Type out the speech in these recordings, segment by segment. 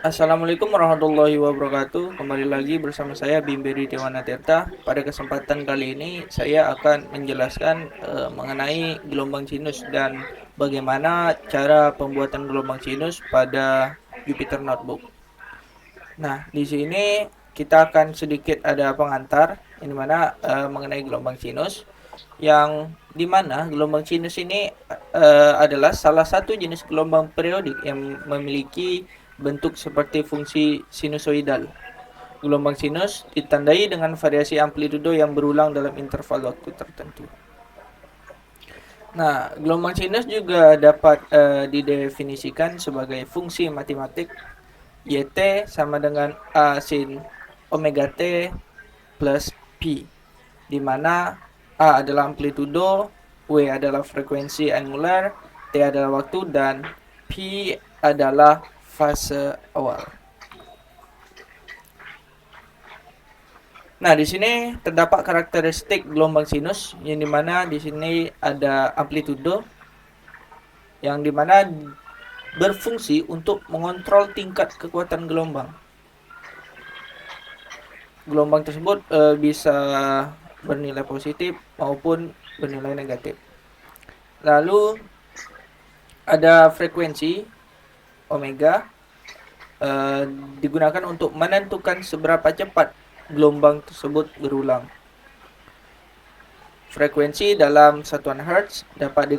Assalamualaikum warahmatullahi wabarakatuh. Kembali lagi bersama saya Bimberi Dewana Tirta. Pada kesempatan kali ini saya akan menjelaskan mengenai gelombang sinus dan bagaimana cara pembuatan gelombang sinus pada Jupyter Notebook. Nah, di sini kita akan sedikit ada pengantar ini mana mengenai gelombang sinus yang dimana gelombang sinus ini adalah salah satu jenis gelombang periodik yang memiliki bentuk seperti fungsi sinusoidal. Gelombang sinus ditandai dengan variasi amplitudo yang berulang dalam interval waktu tertentu. Nah, gelombang sinus juga dapat didefinisikan sebagai fungsi matematik YT sama dengan A sin omega T plus P, di mana A adalah amplitudo, W adalah frekuensi angular, T adalah waktu, dan P adalah fase awal. Nah, di sini terdapat karakteristik gelombang sinus yang dimana di sini ada amplitudo yang dimana berfungsi untuk mengontrol tingkat kekuatan gelombang. Gelombang tersebut bisa bernilai positif maupun bernilai negatif. Lalu ada frekuensi omega digunakan untuk menentukan seberapa cepat gelombang tersebut berulang. Frekuensi dalam satuan hertz dapat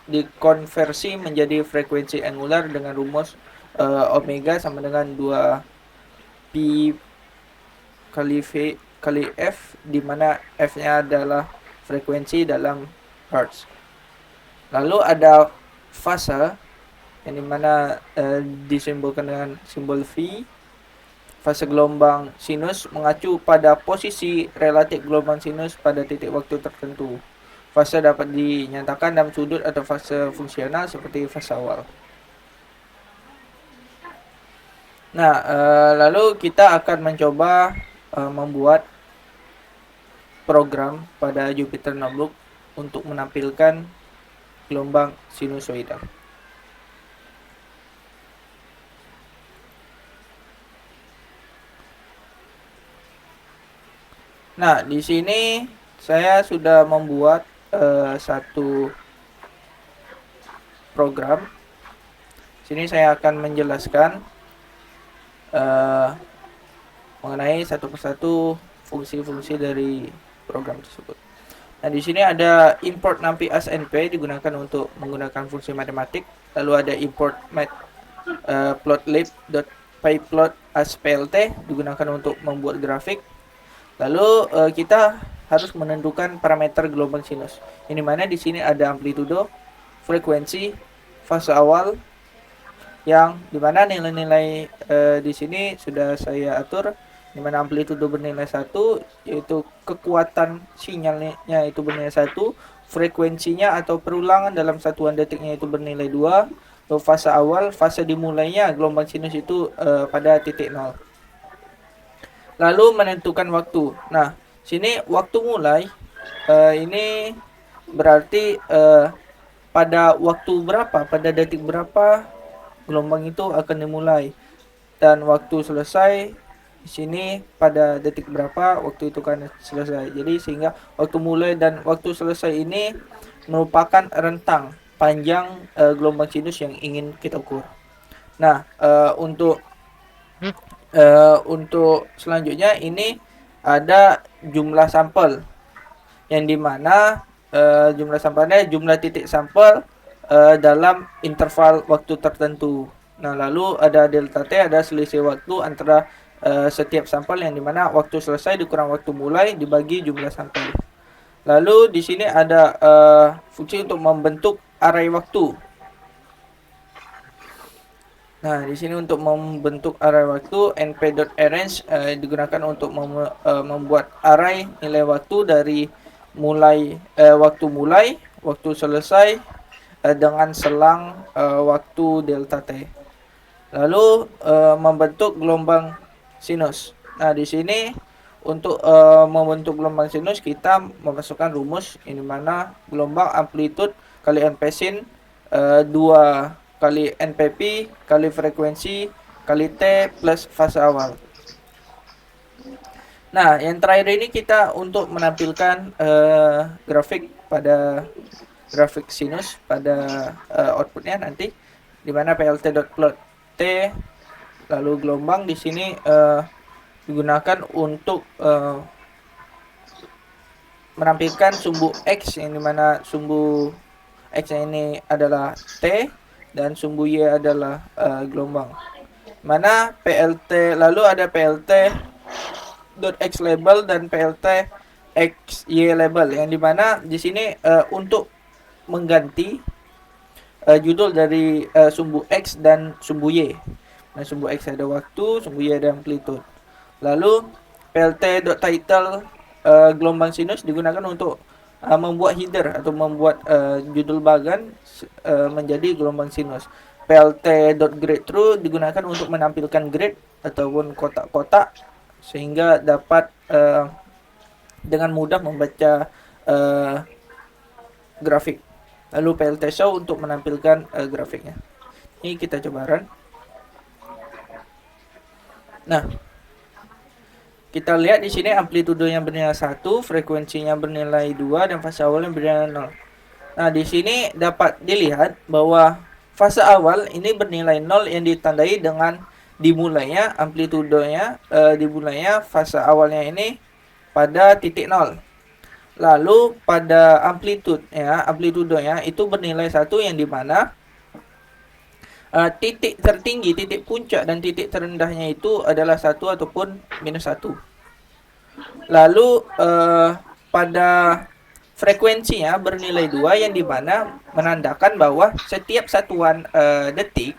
dikonversi menjadi frekuensi angular dengan rumus omega sama dengan 2 pi kali V kali F, di mana F-nya adalah frekuensi dalam hertz. Lalu ada fase yang dimana disimbolkan dengan simbol V. Fase gelombang sinus mengacu pada posisi relatif gelombang sinus pada titik waktu tertentu. Fase dapat dinyatakan dalam sudut atau fase fungsional seperti fase awal. Nah, lalu kita akan mencoba membuat program pada Jupyter Notebook untuk menampilkan gelombang sinusoidal. Nah, di sini saya sudah membuat satu program. Sini saya akan menjelaskan mengenai satu persatu fungsi-fungsi dari program tersebut. Nah, di sini ada import NumPy as NP digunakan untuk menggunakan fungsi matematik. Lalu ada import plotlib.pyplot as plt digunakan untuk membuat grafik. Lalu kita harus menentukan parameter gelombang sinus. Ini mana di sini ada amplitudo, frekuensi, fase awal, yang dimana nilai-nilai di sini sudah saya atur. Di mana amplitudo bernilai 1, yaitu kekuatan sinyalnya itu bernilai 1, frekuensinya atau perulangan dalam satuan detiknya itu bernilai 2, lalu fase awal, fase dimulainya gelombang sinus itu pada titik 0. Lalu menentukan waktu. Nah, sini waktu mulai ini berarti pada waktu berapa, pada detik berapa gelombang itu akan dimulai, dan waktu selesai di sini pada detik berapa waktu itu kan selesai. Jadi sehingga waktu mulai dan waktu selesai ini merupakan rentang panjang gelombang sinus yang ingin kita ukur. Nah, untuk selanjutnya ini ada jumlah sampel yang dimana jumlah sampelnya jumlah titik sampel dalam interval waktu tertentu. Nah, lalu ada delta T, ada selisih waktu antara setiap sampel yang dimana waktu selesai dikurang waktu mulai dibagi jumlah sampel. Lalu di sini ada fungsi untuk membentuk array waktu. Nah, di sini untuk membentuk array waktu, np.arrange digunakan untuk membuat array nilai waktu dari waktu mulai, waktu selesai dengan selang waktu delta T. Lalu membentuk gelombang sinus. Nah, di sini untuk membentuk gelombang sinus kita memasukkan rumus ini mana gelombang amplitude kali np sin 2 kali npp kali frekuensi kali T plus fase awal. Nah, yang terakhir ini kita untuk menampilkan grafik pada grafik sinus pada outputnya nanti, dimana plt.plot T lalu gelombang di sini digunakan untuk menampilkan sumbu X, yang dimana sumbu X ini adalah T dan sumbu Y adalah gelombang. Mana PLT, lalu ada PLT .x label dan PLT XY label, yang dimana di sini untuk mengganti judul dari sumbu X dan sumbu Y. Nah, sumbu X ada waktu, sumbu Y ada amplitude. Lalu plt.title gelombang sinus digunakan untuk membuat header atau membuat judul bagan menjadi gelombang sinus. plt.grade through digunakan untuk menampilkan grade ataupun kotak-kotak sehingga dapat dengan mudah membaca grafik. Lalu plt show untuk menampilkan grafiknya. Ini kita coba run. Nah, kita lihat di sini amplitudenya bernilai 1, frekuensinya bernilai 2 dan fase awalnya bernilai 0. Nah, di sini dapat dilihat bahwa fase awal ini bernilai 0 yang ditandai dengan dimulainya amplitudenya dimulainya fase awalnya ini pada titik 0. Lalu pada amplitudenya itu bernilai 1, yang dimana titik tertinggi, titik puncak dan titik terendahnya itu adalah 1 ataupun minus 1. Lalu pada frekuensinya bernilai 2, yang dimana menandakan bahwa setiap satuan detik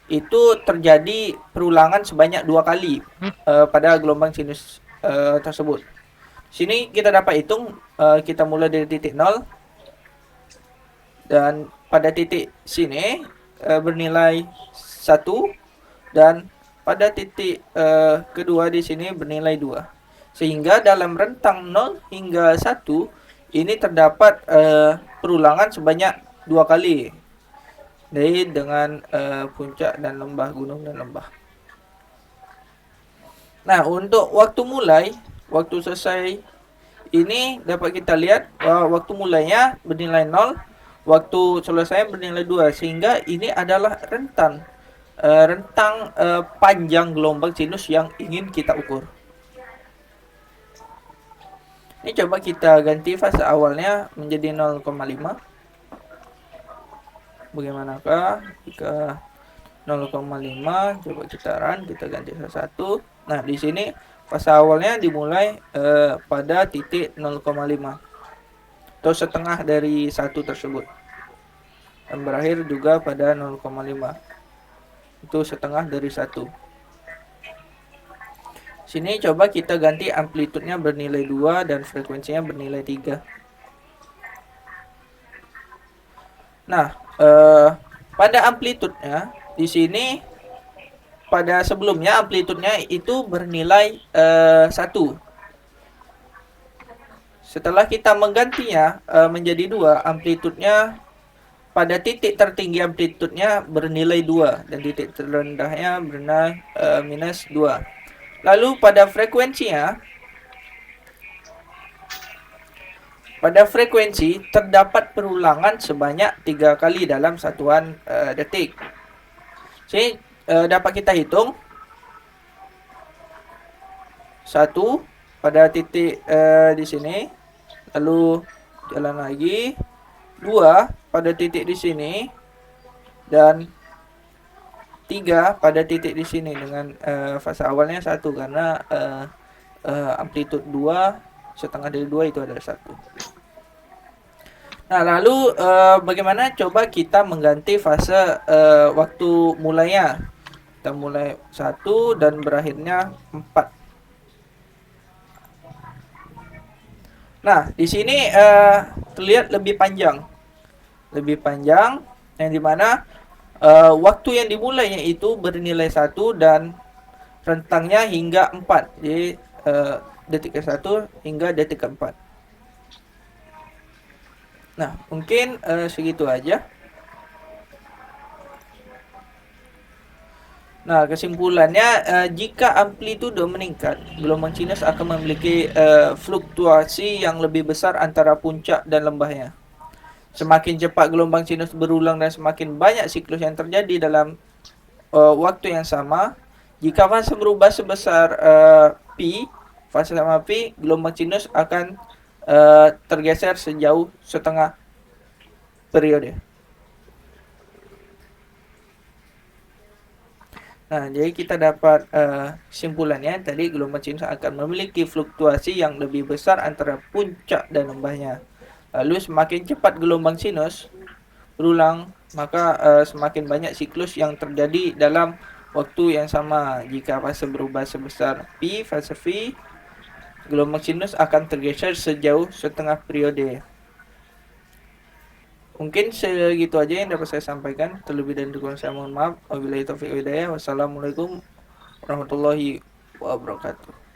itu terjadi perulangan sebanyak 2 kali pada gelombang sinus tersebut. Sini kita dapat hitung, kita mulai dari titik 0 dan pada titik sini bernilai 1 dan pada titik kedua di sini bernilai 2. Sehingga dalam rentang 0 hingga 1 ini terdapat perulangan sebanyak 2 kali. Jadi dengan puncak dan lembah, gunung dan lembah. Nah, untuk waktu mulai, waktu selesai ini dapat kita lihat bahwa waktu mulainya bernilai 0, waktu selesai bernilai 2, sehingga ini adalah rentang panjang gelombang sinus yang ingin kita ukur. Ini coba kita ganti fase awalnya menjadi 0,5. Bagaimanakah jika 0,5? Coba kita run, kita ganti salah satu. Nah, di sini fase awalnya dimulai pada titik 0,5 atau setengah dari 1 tersebut, dan berakhir juga pada 0,5. Itu setengah dari 1. Sini coba kita ganti amplitudenya bernilai 2 dan frekuensinya bernilai 3. Nah, pada amplitudenya di sini pada sebelumnya amplitudenya itu bernilai 1. Setelah kita menggantinya menjadi 2, amplitudenya pada titik tertinggi amplitudenya bernilai 2 dan titik terendahnya bernilai minus 2. Lalu pada frekuensi terdapat perulangan sebanyak 3 kali dalam satuan detik. Jadi dapat kita hitung 1 pada titik di sini, lalu jalan lagi 2 pada titik di sini, dan 3 pada titik di sini dengan fase awalnya 1 karena amplitude 2 setengah dari 2 itu adalah 1. Nah, lalu bagaimana coba kita mengganti fase waktu mulainya. Kita mulai 1 dan berakhirnya 4. Nah, di sini terlihat lebih panjang, yang dimana waktu yang dimulainya itu bernilai 1 dan rentangnya hingga 4. Jadi detik ke-1 hingga detik ke-4. Nah, mungkin segitu aja. Nah, kesimpulannya, jika amplitudo meningkat, gelombang sinus akan memiliki fluktuasi yang lebih besar antara puncak dan lembahnya. Semakin cepat gelombang sinus berulang dan semakin banyak siklus yang terjadi dalam waktu yang sama, jika fase berubah sebesar P, fase sama P, gelombang sinus akan tergeser sejauh setengah periode. Nah, jadi kita dapat simpulannya tadi, gelombang sinus akan memiliki fluktuasi yang lebih besar antara puncak dan lembahnya. Lalu semakin cepat gelombang sinus berulang, maka semakin banyak siklus yang terjadi dalam waktu yang sama. Jika fase berubah sebesar P, fase V, gelombang sinus akan tergeser sejauh setengah periode. Mungkin segitu aja yang dapat saya sampaikan. Terlebih dan kurang saya mohon maaf. Wabillahi taufiq wal hidayah. Wassalamualaikum warahmatullahi wabarakatuh.